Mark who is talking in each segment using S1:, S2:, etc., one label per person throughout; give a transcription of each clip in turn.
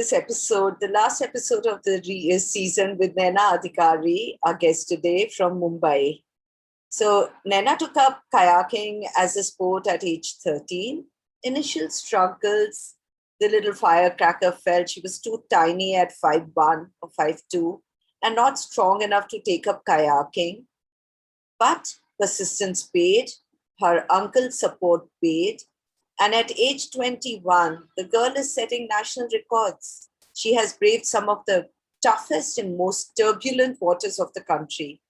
S1: this episode, the last episode of the season with Naina Adhikari, our guest today from Mumbai. So Naina took up kayaking as a sport at age 13. Initial struggles, the little firecracker felt she was too tiny at 5'1" or 5'2" and not strong enough to take up kayaking. But persistence paid, her uncle's support paid, and at age 21, the girl is setting national records. She has braved some of the toughest and most turbulent waters of the country.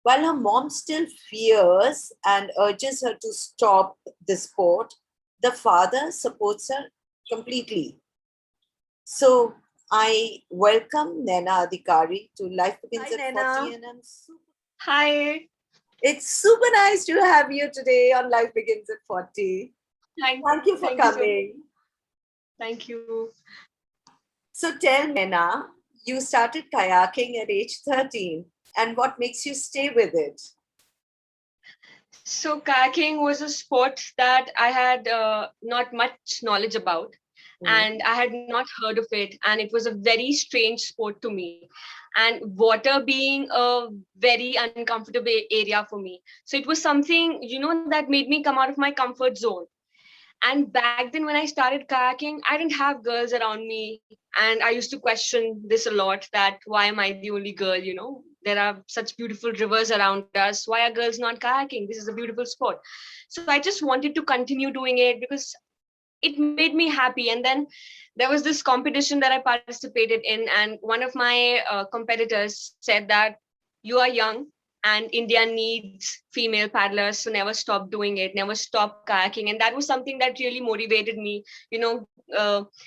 S1: While her mom still fears and urges her to stop the sport, the father supports her completely. So I welcome Naina Adhikari to Life Begins at 40, and
S2: Hi.
S1: It's super nice to have you today on Life Begins at 40. Thank you for coming.
S2: Thank you.
S1: So tell Naina, you started kayaking at age 13, and what makes you stay with it?
S2: So kayaking was a sport that I had not much knowledge about, and I had not heard of it, and it was a very strange sport to me, and water being a very uncomfortable area for me. So it was something, that made me come out of my comfort zone. And back then when I started kayaking, I didn't have girls around me, and I used to question this a lot, that why am I the only girl? There are such beautiful rivers around us. Why are girls not kayaking? This is a beautiful sport. So I just wanted to continue doing it because it made me happy. And then there was this competition that I participated in, and one of my competitors said that you are young and India needs female paddlers, so never stop doing it, never stop kayaking. And that was something that really motivated me,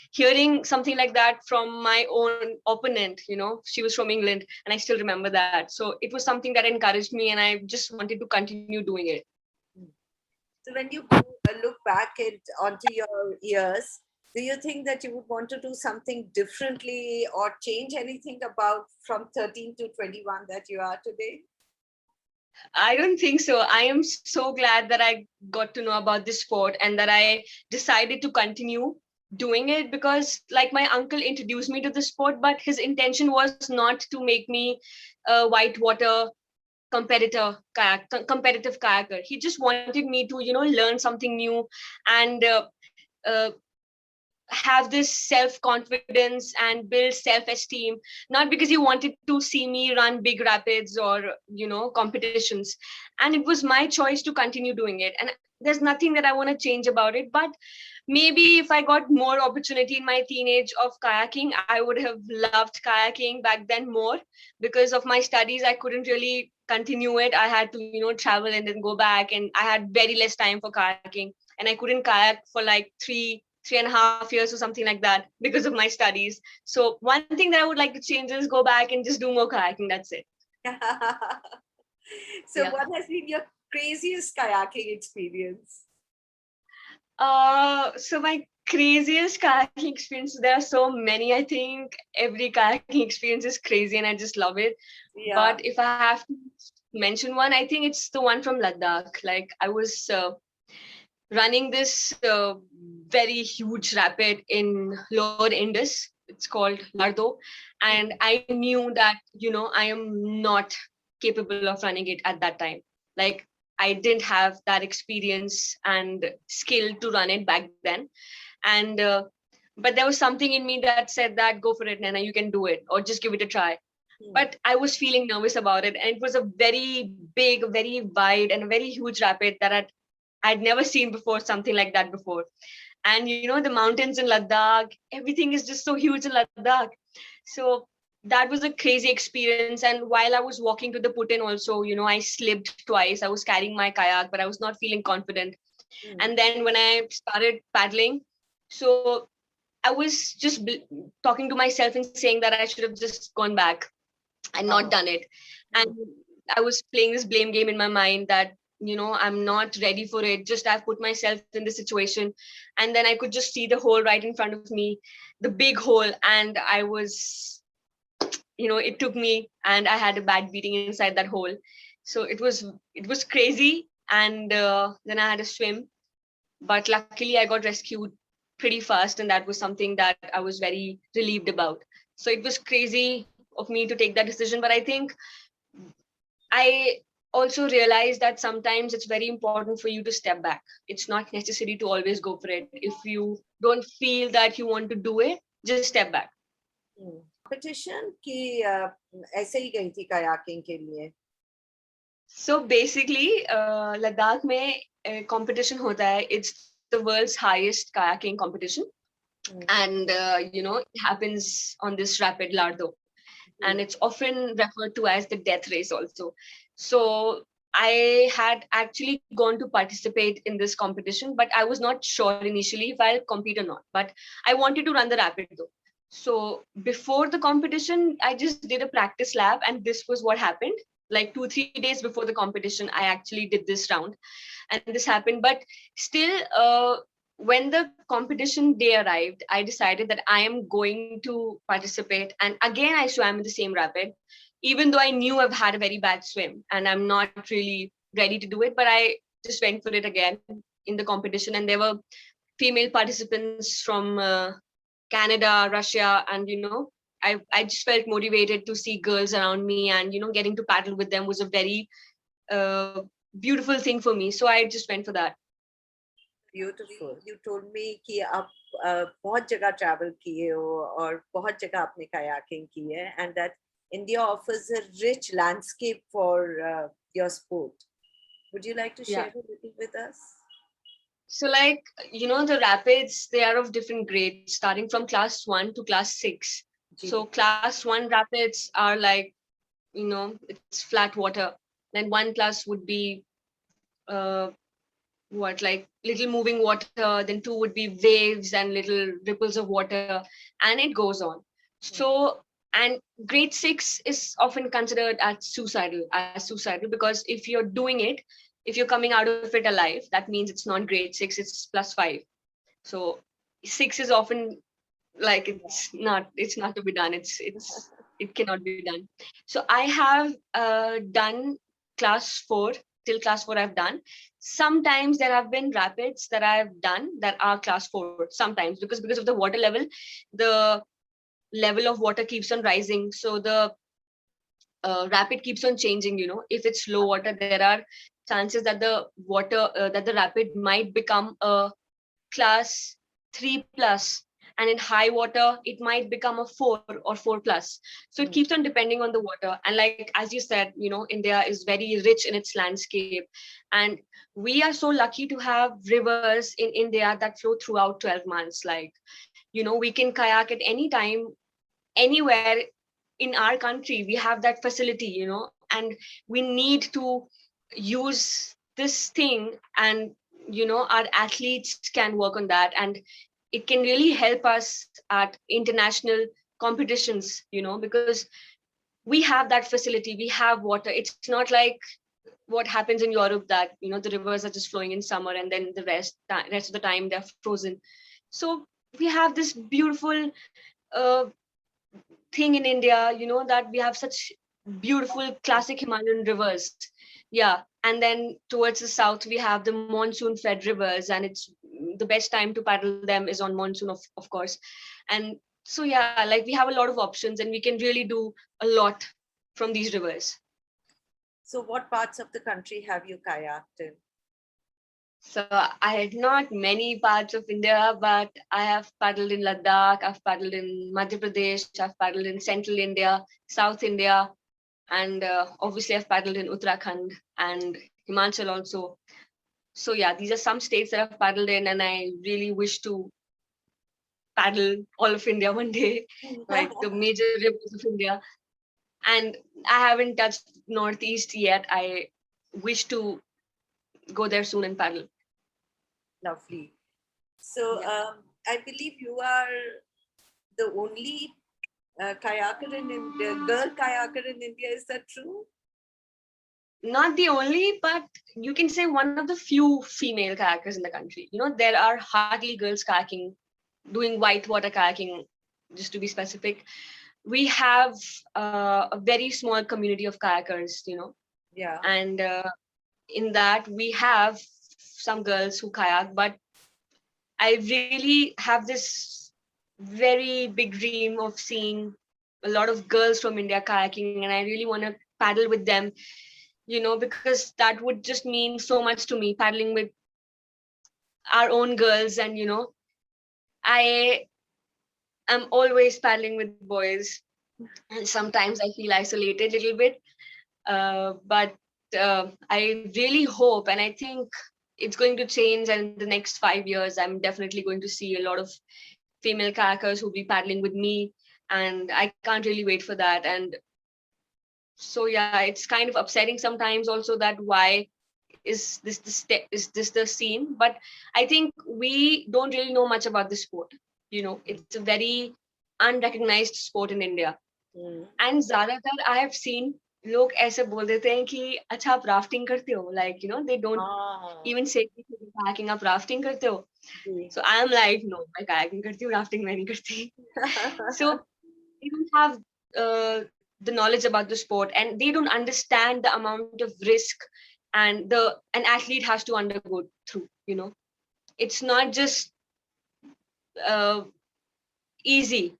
S2: hearing something like that from my own opponent. She was from England, and I still remember that. So it was something that encouraged me, and I just wanted to continue doing it.
S1: So when you look back onto your years, do you think that you would want to do something differently or change anything about from 13 to 21 that you are today?
S2: I don't think so. I am so glad that I got to know about this sport and that I decided to continue doing it, because like my uncle introduced me to the sport, but his intention was not to make me a whitewater competitive kayaker. He just wanted me to, learn something new and uh, have this self-confidence and build self-esteem, not because he wanted to see me run big rapids or competitions. And it was my choice to continue doing it, and there's nothing that I want to change about it. But maybe if I got more opportunity in my teenage of kayaking, I would have loved kayaking back then more. Because of my studies, I couldn't really continue it. I had to travel and then go back, and I had very less time for kayaking, and I couldn't kayak for like 3.5 years or something like that because of my studies. So one thing that I would like to change is go back and just do more kayaking. That's it.
S1: So what has been your craziest kayaking experience?
S2: So my craziest kayaking experience, there are so many. I think every kayaking experience is crazy and I just love it. Yeah. But if I have to mention one, I think it's the one from Ladakh. Like I was running this very huge rapid in Lower Indus. It's called Lardo. And I knew that, I am not capable of running it at that time. Like I didn't have that experience and skill to run it back then. And but there was something in me that said that go for it, Naina, you can do it, or just give it a try. But I was feeling nervous about it. And it was a very big, very wide and a very huge rapid that I'd never seen before, something like that before. And the mountains in Ladakh, everything is just so huge in Ladakh. So that was a crazy experience. And while I was walking to the Putin also, I slipped twice. I was carrying my kayak, but I was not feeling confident. And then when I started paddling, so I was just talking to myself and saying that I should have just gone back and not done it. And I was playing this blame game in my mind that I'm not ready for it. Just I've put myself in the situation. And then I could just see the hole right in front of me, the big hole. And I was, it took me, and I had a bad beating inside that hole. So it was crazy. And then I had to swim. But luckily I got rescued pretty fast, and that was something that I was very relieved about. So it was crazy of me to take that decision, but I think I also realized that sometimes it's very important for you to step back. It's not necessary to always go for it. If you don't feel that you want to do it, just step back.
S1: Competition कि ऐसे ही गई थी kayaking के लिए?
S2: So basically, Ladakh में competition होता है. It's the world's highest kayaking competition, and it happens on this rapid Lardo, and it's often referred to as the death race also. So I had actually gone to participate in this competition, but I was not sure initially if I'll compete or not. But I wanted to run the rapid though. So before the competition, I just did a practice lap, and this was what happened. Like 2-3 days before the competition, I actually did this round, and this happened. But still, when the competition day arrived, I decided that I am going to participate. And again, I swam in the same rapid, even though I knew I've had a very bad swim and I'm not really ready to do it. But I just went for it again in the competition. And there were female participants from Canada, Russia, and I just felt motivated to see girls around me, and getting to paddle with them was a very beautiful thing for me. So I just went for that.
S1: Beautiful. You told me कि आप बहुत जगह travel किए हो और बहुत जगह आपने kayaking की है, and that India offers a rich landscape for your sport. Would you like to share a little with us?
S2: So the rapids, they are of different grades, starting from class 1 to class 6. So class 1 rapids are it's flat water. Then 1 class would be like little moving water, then 2 would be waves and little ripples of water, and it goes on. So, and grade 6 is often considered as suicidal because if you're doing it, if you're coming out of it alive, that means it's not grade 6, it's +5. So 6 is often like it's not to be done. It cannot be done. So I have done class 4. Till class 4 I've done. Sometimes there have been rapids that I've done that are class 4 sometimes, because of the water level, the level of water keeps on rising. So the rapid keeps on changing. If it's low water, there are chances that the water, that the rapid might become a class 3+. And in high water, it might become a 4 or 4+. So it keeps on depending on the water. And like, as you said, India is very rich in its landscape. And we are so lucky to have rivers in India that flow throughout 12 months. Like, we can kayak at any time, anywhere in our country. We have that facility, and we need to use this thing, and our athletes can work on that, and it can really help us at international competitions, because we have that facility, we have water. It's not like what happens in Europe that, the rivers are just flowing in summer and then the rest of the time they're frozen. So we have this beautiful thing in India, that we have such beautiful classic Himalayan rivers. Yeah. And then towards the south, we have the monsoon fed rivers, and it's the best time to paddle them is on monsoon, of course. And so, yeah, like we have a lot of options, and we can really do a lot from these rivers.
S1: So what parts of the country have you kayaked in?
S2: So I had not many parts of India, but I have paddled in Ladakh, I've paddled in Madhya Pradesh, I've paddled in Central India, South India, and obviously I've paddled in Uttarakhand and Himachal also. So yeah, these are some states that I've paddled in, and I really wish to paddle all of India one day, like the major rivers of India. And I haven't touched Northeast yet. I wish to go there soon and paddle.
S1: Lovely. So I believe you are the only kayaker in India, girl kayaker in India. Is that true?
S2: Not the only, but you can say one of the few female kayakers in the country. There are hardly girls kayaking, doing whitewater kayaking, just to be specific. We have a very small community of kayakers,
S1: Yeah.
S2: And in that we have some girls who kayak, but I really have this very big dream of seeing a lot of girls from India kayaking, and I really want to paddle with them, because that would just mean so much to me, paddling with our own girls. And I am always paddling with boys, and sometimes I feel isolated a little bit. But I really hope, and I think it's going to change. And in the next 5 years, I'm definitely going to see a lot of female kayakers who'll be paddling with me, and I can't really wait for that. And so yeah, it's kind of upsetting sometimes also that why is this the scene. But I think we don't really know much about the sport. It's a very unrecognized sport in India. And ज़्यादातर I have seen लोग ऐसे बोल देते हैं कि अच्छा आप rafting करते हो, like they don't even say kayaking, आप राफ्टिंग करते हो. So I am like, no, मैं kayaking करती हूँ, राफ्टिंग मैं नहीं करती. So they don't have the knowledge about the sport, and they don't understand the amount of risk and an athlete has to undergo through. It's not just easy.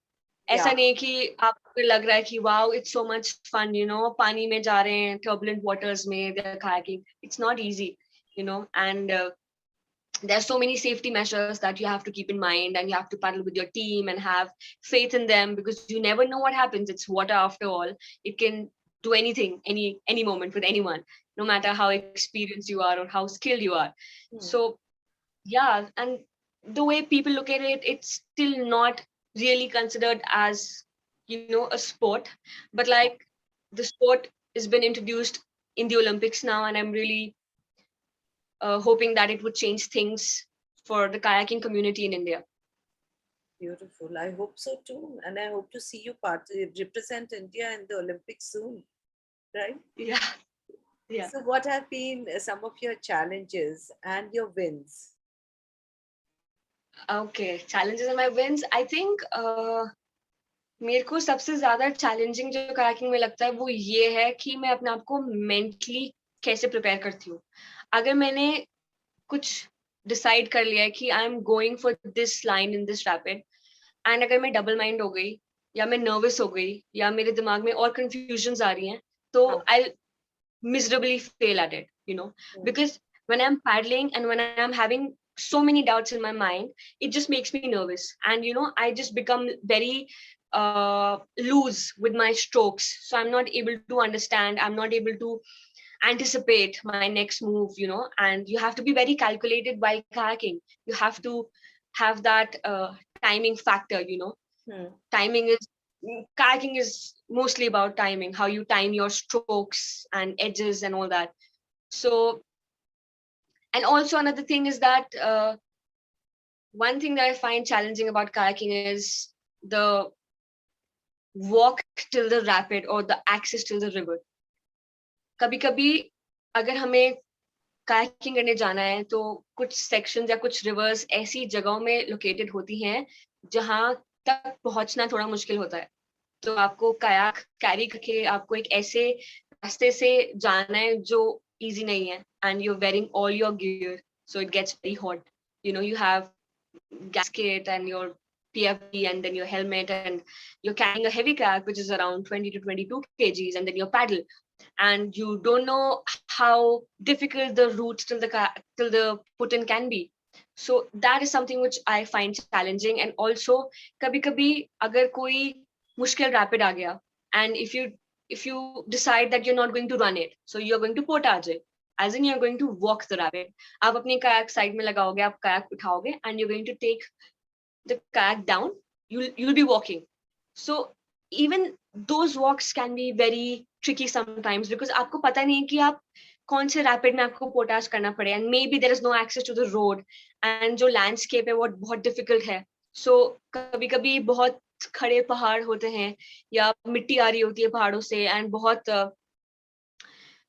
S2: ऐसा नहीं है कि आपको लग रहा है कि wow, it's so much fun, पानी में जा रहे हैं, turbulent waters में, they're kayaking. It's not easy, and there are so many safety measures that you have to keep in mind, and you have to paddle with your team and have faith in them, because you never know what happens. It's water after all. It can do anything, any moment with anyone, no matter how experienced you are or how skilled you are. So yeah, and the way people look at it, it's still not really considered as a sport, but like the sport has been introduced in the Olympics now, and I'm really hoping that it would change things for the kayaking community in India.
S1: Beautiful. I hope so too, and I hope to see you represent India in the Olympics soon, right?
S2: Yeah.
S1: So what have been some of your challenges and your wins?
S2: Okay, challenges and my wins. I think मेरे को सबसे ज्यादा challenging जो kayaking में लगता है वो ये है कि मैं अपने आप को मेंटली कैसे प्रिपेयर करती हूँ. अगर मैंने कुछ डिसाइड कर लिया है कि I am going for this line in this rapid, and अगर मैं डबल माइंड हो गई या मैं नर्वस हो गई या मेरे दिमाग में और कंफ्यूजन्स आ रही हैं, तो आई miserably fail at it, because when I'm paddling and when I'm having so many doubts in my mind, it just makes me nervous, and I just become very loose with my strokes, so I'm not able to understand, I'm not able to anticipate my next move, and you have to be very calculated while kayaking. You have to have that timing factor. Timing is kayaking is mostly about timing, how you time your strokes and edges and all that. So, and also another thing is that one thing that I find challenging about kayaking is the walk till the rapid or the access till the river. कभी कभी अगर हमें kayaking करने जाना है तो कुछ sections या कुछ रिवर्स ऐसी जगहों में लोकेटेड होती हैं जहां तक पहुंचना थोड़ा मुश्किल होता है. तो आपको कायाक कैरी करके आपको एक ऐसे रास्ते से जाना है जो इजी नहीं है, and you are wearing all your gear, so it gets very hot. You have gasket and your PFD and then your helmet, and you're carrying a heavy kayak which is around 20 to 22 kgs, and then your paddle, and you don't know how difficult the route till the put-in can be. So that is something which I find challenging. And also kabhi agar koi mushkil rapid aa gaya, and if you decide that you're not going to run it, so you're going to portage it, as in you're going to walk the rapid. आप अपनी kayak side में लगाओगे, आप kayak उठाओगे, and you're going to take the kayak down. You'll be walking. So even those walks can be very tricky sometimes, because आपको पता नहीं है कि आप कौन से रैपिड में आपको पोटाज करना पड़े, and maybe there is no access to the road, and जो लैंडस्केप है वो बहुत डिफिकल्ट है. सो कभी कभी बहुत खड़े पहाड़ होते हैं या मिट्टी आ रही होती है पहाड़ों से, एंड बहुत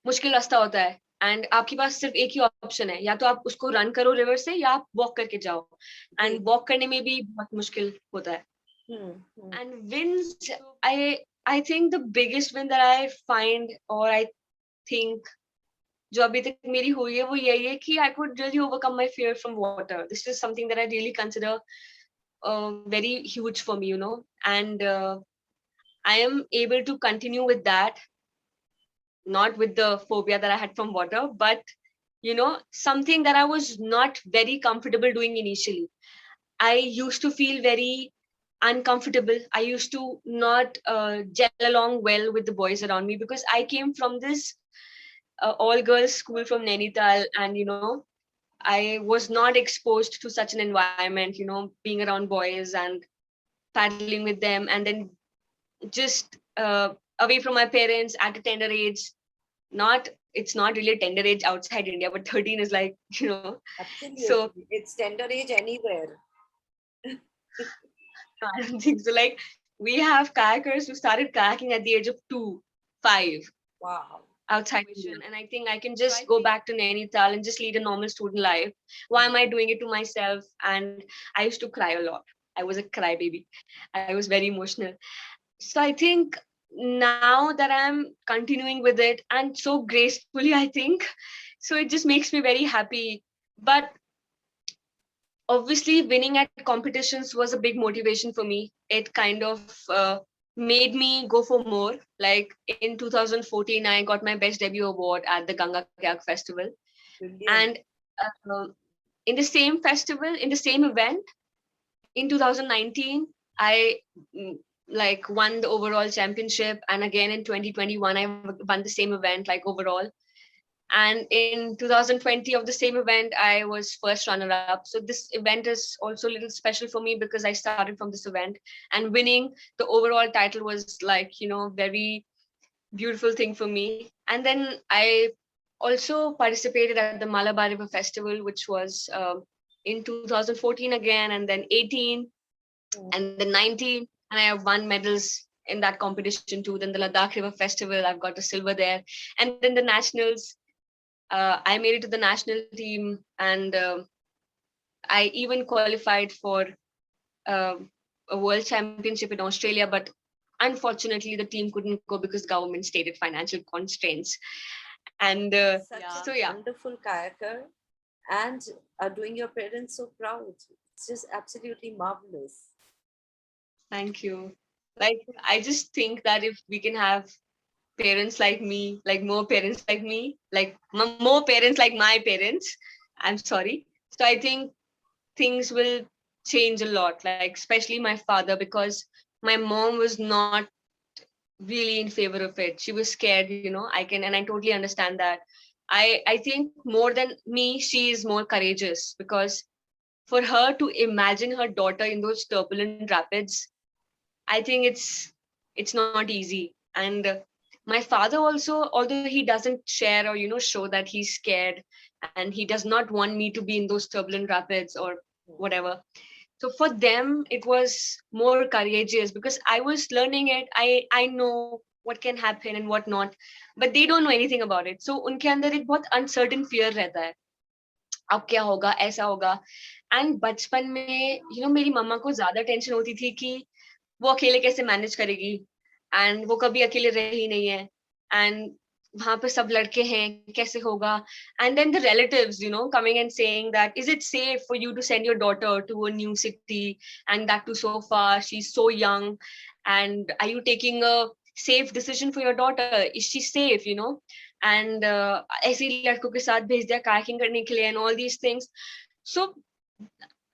S2: मुश्किल रास्ता होता है, एंड आपके पास सिर्फ एक ही ऑप्शन है, या तो आप उसको रन करो रिवर से या आप वॉक करके जाओ, एंड वॉक करने में भी बहुत मुश्किल होता है. And Vince, I think the biggest win that I find, or I think जो अभी तक मेरी हुई है वो यही है कि I could really overcome my fear from water. This is something that I really consider very huge for me, you know, and I am able to continue with that, not with the phobia that I had from water, but you know, something that I was not very comfortable doing initially. I used to feel very uncomfortable. I used to not gel along well with the boys around me because I came from this all girls school from Nainital, and you know, I was not exposed to such an environment, you know, being around boys and paddling with them, and then just away from my parents at a tender age. Not, it's not really a tender age outside India, but 13 is like, you know.
S1: Absolutely.
S2: So
S1: It's tender age anywhere.
S2: I don't think so. Like, we have kayakers who started kayaking at the age of 2, 5.
S1: Wow.
S2: Outside mission, and I think I can just go back to Nainital and just lead a normal student life. Why am I doing it to myself? And I used to cry a lot. I was a crybaby. I was very emotional. So I think now that I'm continuing with it and so gracefully, I think, so it just makes me very happy. But obviously winning at competitions was a big motivation for me. It kind of made me go for more. Like in 2014 I got my best debut award at the Ganga Kayak Festival.
S1: Brilliant.
S2: And in the same festival, in the same event, in 2019 I like won the overall championship, and again in 2021 I won the same event, like overall. And in 2020 of the same event I was first runner up. So this event is also a little special for me because I started from this event, and winning the overall title was like, you know, very beautiful thing for me. And then I also participated at the Malabar River Festival, which was in 2014 again, and then 18 and then 19, and I have won medals in that competition too. Then the Ladakh River Festival, I've got a silver there. And then the nationals, I made it to the national team, and I even qualified for uh, a world championship in Australia, but unfortunately the team couldn't go because government stated financial constraints. And
S1: Such a wonderful kayaker, and are doing your parents so proud. It's just absolutely marvelous.
S2: Thank you. Like, I just think that if we can have parents like me, like more parents like me, like more parents like my parents, I'm sorry. So I think things will change a lot, like especially my father, because my mom was not really in favor of it. She was scared, you know. And I totally understand that. I think more than me, she is more courageous, because for her to imagine her daughter in those turbulent rapids, I think it's not easy. And my father also, although he doesn't share or, you know, show that he's scared, and he does not want me to be in those turbulent rapids or whatever. So for them it was more courageous, because I was learning it. I know what can happen and what not, but they don't know anything about it. So उनके अंदर एक बहुत uncertain fear रहता है, अब क्या होगा, ऐसा होगा. एंड बचपन में यू नो मेरी मम्मा को ज्यादा टेंशन होती थी कि वो अकेले कैसे मैनेज करेगी, एंड वो कभी अकेले रही नहीं है, एंड वहां पे सब लड़के हैं, कैसे होगा. And then the relatives, you know, coming and saying that is it safe for you to send your daughter to a new city, and that too so far, she is so young, and are you taking a safe decision for your daughter, is she safe, you know. And ऐसे ही लड़कों के साथ भेज दिया kayaking करने के लिए, and all these things. So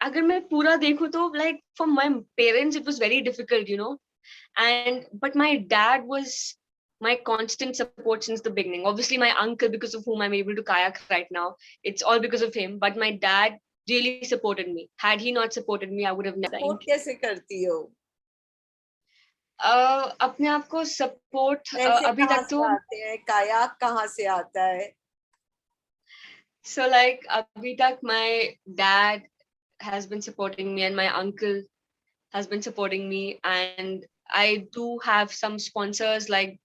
S2: अगर मैं पूरा देखूं तो like for my parents it was very difficult, you know. And but my dad was my constant support since the beginning. Obviously my uncle, because of whom I'm able to kayak right now, it's all because of him. But my dad really supported me. Had he not supported me, I would have never.
S1: Support कैसे करती हो?
S2: अपने आप को support अभी तक तो
S1: आते हैं, कायाक कहाँ से आता है?
S2: So like अभी तक my dad has been supporting me, and my uncle has been supporting me, and I do have some sponsors, like,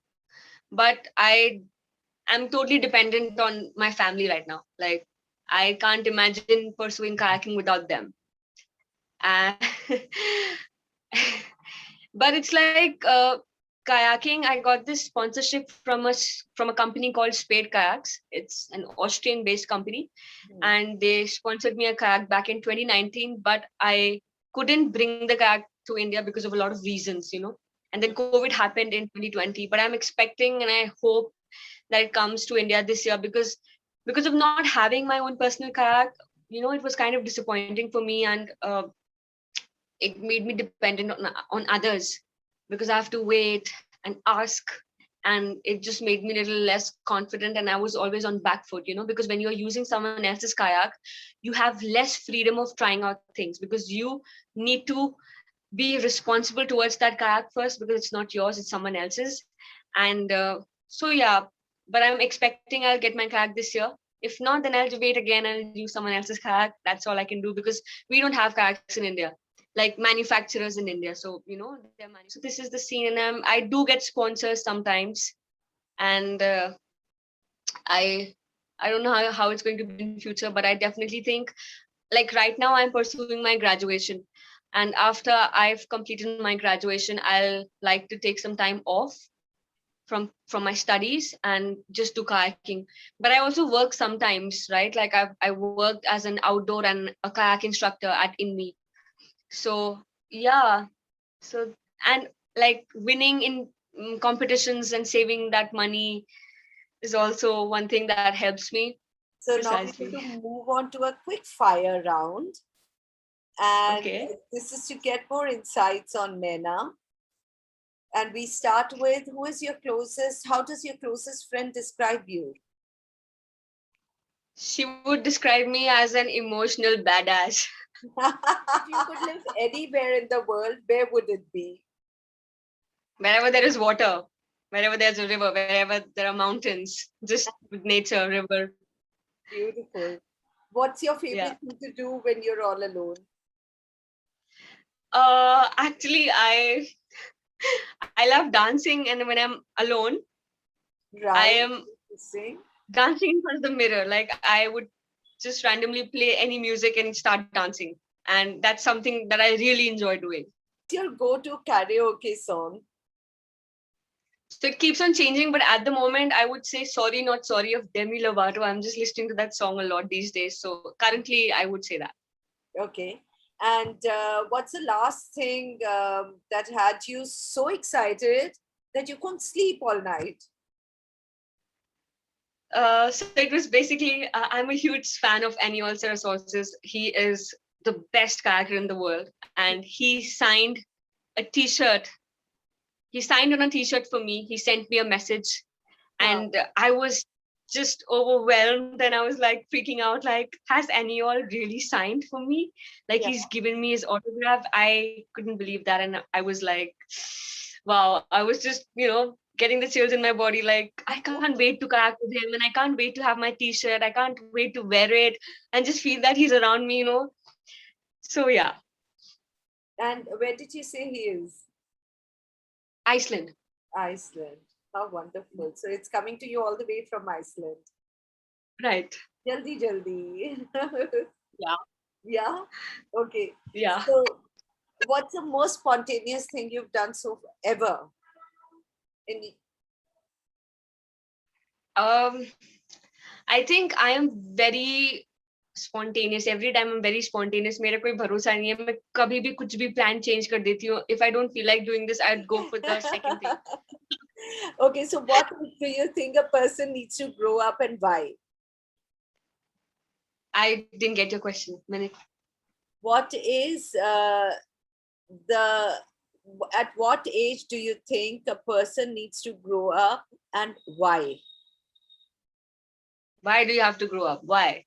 S2: but I'm totally dependent on my family right now. Like, I can't imagine pursuing kayaking without them. But it's like kayaking, I got this sponsorship from a company called Spade Kayaks. It's an Austrian-based company, and they sponsored me a kayak back in 2019. But I couldn't bring the kayak to India because of a lot of reasons, And then COVID happened in 2020. But I'm expecting and I hope that it comes to India this year because of not having my own personal kayak. It was kind of disappointing for me, and it made me dependent on others because I have to wait and ask. And it just made me a little less confident. And I was always on back foot, because when you're using someone else's kayak, you have less freedom of trying out things because you need to be responsible towards that kayak first because it's not yours, it's someone else's. And so, yeah, but I'm expecting I'll get my kayak this year. If not, then I'll wait again and use someone else's kayak. That's all I can do because we don't have kayaks in India, like manufacturers in India. So, so this is the scene, and I do get sponsors sometimes. And I don't know how it's going to be in future, but I definitely think, like right now I'm pursuing my graduation. And after I've completed my graduation, I'll like to take some time off from my studies and just do kayaking. But I also work sometimes, right? Like I worked as an outdoor and a kayak instructor at INMI. So yeah, so and like winning in competitions and saving that money is also one thing that helps me.
S1: So now we're going to move on to a quick fire round. And this is to get more insights on Naina. And we start with, who is your closest? How does your closest friend describe you?
S2: She would describe me as an emotional badass.
S1: If you could live anywhere in the world, where would it be?
S2: Wherever there is water, wherever there's a river, wherever there are mountains, just with nature, river.
S1: Beautiful. What's your favorite thing to do when you're all alone?
S2: Actually, I love dancing, and when I'm alone, I am dancing in front of the mirror. Like I would just randomly play any music and start dancing. And that's something that I really enjoy doing.
S1: What's your go-to karaoke song?
S2: So it keeps on changing, but at the moment, I would say Sorry Not Sorry of Demi Lovato. I'm just listening to that song a lot these days. So currently, I would say that.
S1: Okay. And what's the last thing that had you so excited that you couldn't sleep all night?
S2: So it was basically, I'm a huge fan of Eniol Sarasources. He is the best character in the world. And he signed a t-shirt. He signed on a t-shirt for me. He sent me a message. And I was just overwhelmed. And I was like freaking out, like, has Eniol really signed for me? Like he's given me his autograph. I couldn't believe that. And I was like, wow, I was just, getting the chills in my body. Like, I can't wait to kayak with him, and I can't wait to have my t-shirt. I can't wait to wear it and just feel that he's around me, So yeah.
S1: And where did you say he is?
S2: Iceland.
S1: Iceland. How wonderful. So it's coming to you all the way from Iceland.
S2: Right.
S1: Jaldi, jaldi.
S2: Yeah.
S1: Yeah? Okay.
S2: Yeah.
S1: So what's the most spontaneous thing you've done so ever?
S2: I think I am very spontaneous. Every time I'm very spontaneous. मेरा कोई भरोसा नहीं है. मैं कभी भी कुछ भी plan change कर देती हूँ. If I don't feel like doing this, I'd go for the second thing.
S1: Okay, so what do you think a person needs to grow up and why?
S2: I didn't get your question.
S1: What is at what age do you think a person needs to grow up and why?
S2: Why do you have to grow up? Why?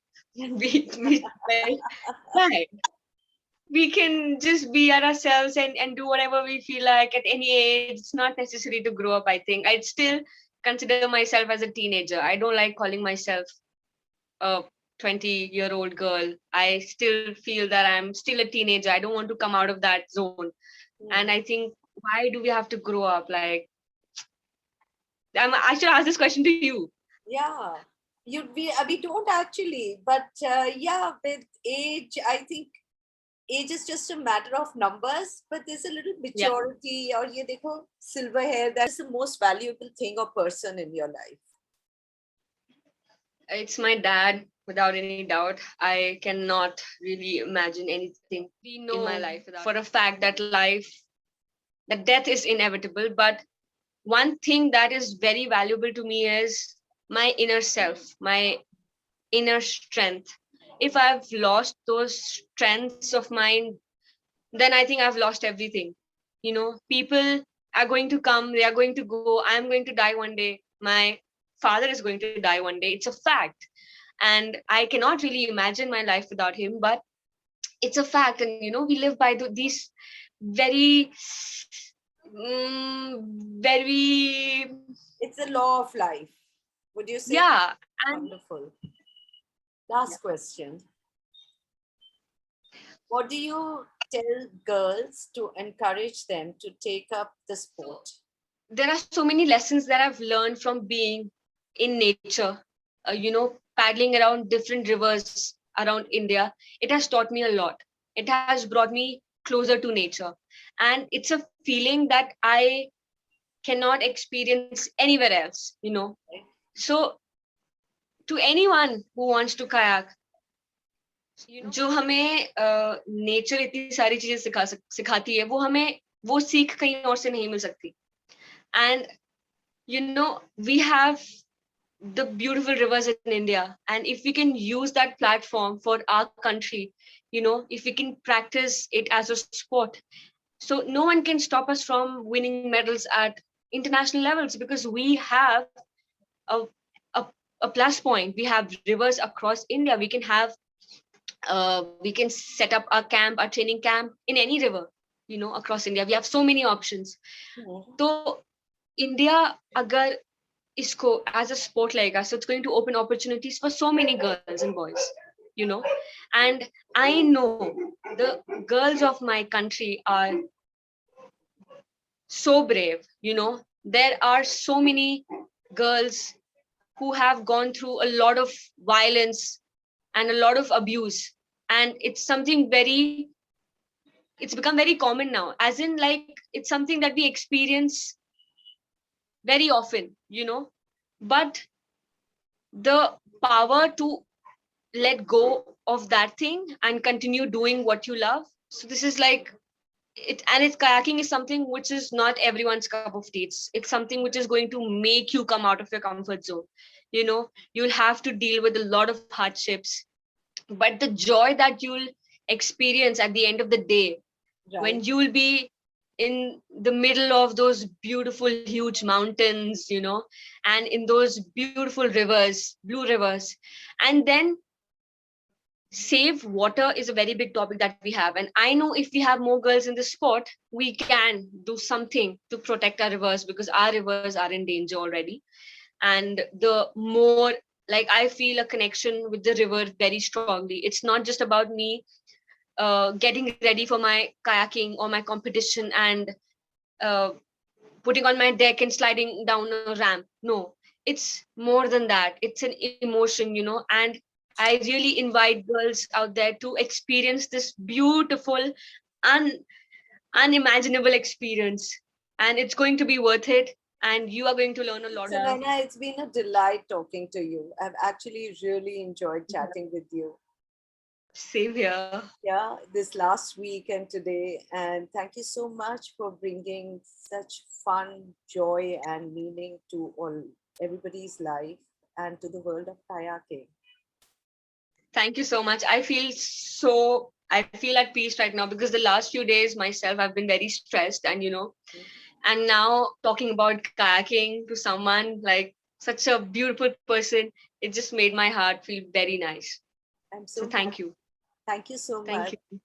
S2: Why? We can just be ourselves and do whatever we feel like at any age. It's not necessary to grow up, I think. I'd still consider myself as a teenager. I don't like calling myself a 20-year-old girl. I still feel that I'm still a teenager. I don't want to come out of that zone. And I think, why do we have to grow up? Like, I should ask this question to you.
S1: Yeah, we don't actually, but yeah, with age, I think age is just a matter of numbers, but there's a little maturity. Or ye dekho, silver hair, that's the most valuable thing or person in your life.
S2: It's my dad, without any doubt. I cannot really imagine anything in my life for a fact that death is inevitable. But one thing that is very valuable to me is my inner self, my inner strength. If I've lost those strengths of mine, then I think I've lost everything. You know, people are going to come, they are going to go. I'm going to die one day. My father is going to die one day. It's a fact. And I cannot really imagine my life without him, but it's a fact. And, you know, we live by these very, very...
S1: It's a law of life. Would you say?
S2: Yeah.
S1: Wonderful. Last question. What do you tell girls to encourage them to take up the sport?
S2: There are so many lessons that I've learned from being in nature, you know, paddling around different rivers around India. It has taught me a lot. It has brought me closer to nature. And it's a feeling that I cannot experience anywhere else, you know. So to anyone who wants to kayak, जो हमें nature इतनी सारी चीजें सिखाती है, वो हमें वो सीख कहीं और से नहीं मिल सकती. And you know, we have the beautiful rivers in India, and if we can use that platform for our country, you know, if we can practice it as a sport, so no one can stop us from winning medals at international levels, because we have a plus point. We have rivers across India. We can set up our camp, our training camp in any river, you know, across India. We have so many options. So India, agar isko as a sport lega, so it's going to open opportunities for so many girls and boys, you know. And I know the girls of my country are so brave, you know. There are so many girls who have gone through a lot of violence and a lot of abuse, and it's something it's become very common now, as in, like, it's something that we experience very often, you know. But the power to let go of that thing and continue doing what you love. So this is like it, and it's kayaking is something which is not everyone's cup of tea. It's something which is going to make you come out of your comfort zone. You know, you'll have to deal with a lot of hardships, but the joy that you'll experience at the end of the day, when you'll be in the middle of those beautiful huge mountains, you know, and in those beautiful rivers, blue rivers, and then save water is a very big topic that we have. And I know if we have more girls in the sport, we can do something to protect our rivers, because our rivers are in danger already. And the more, like, I feel a connection with the river very strongly. It's not just about me getting ready for my kayaking or my competition and putting on my deck and sliding down a ramp. No, it's more than that. It's an emotion, you know. And I really invite girls out there to experience this beautiful, unimaginable experience. And it's going to be worth it. And you are going to learn a lot.
S1: So, Naina, it's been a delight talking to you. I've actually really enjoyed chatting with you.
S2: Same here.
S1: Yeah, this last week and today. And thank you so much for bringing such fun, joy, and meaning to everybody's life and to the world of kayaking.
S2: Thank you so much. I feel at peace right now, because the last few days myself, I've been very stressed, and, you know, and now talking about kayaking to someone like such a beautiful person, it just made my heart feel very nice. So thank you.
S1: Thank you so much.
S2: Thank you.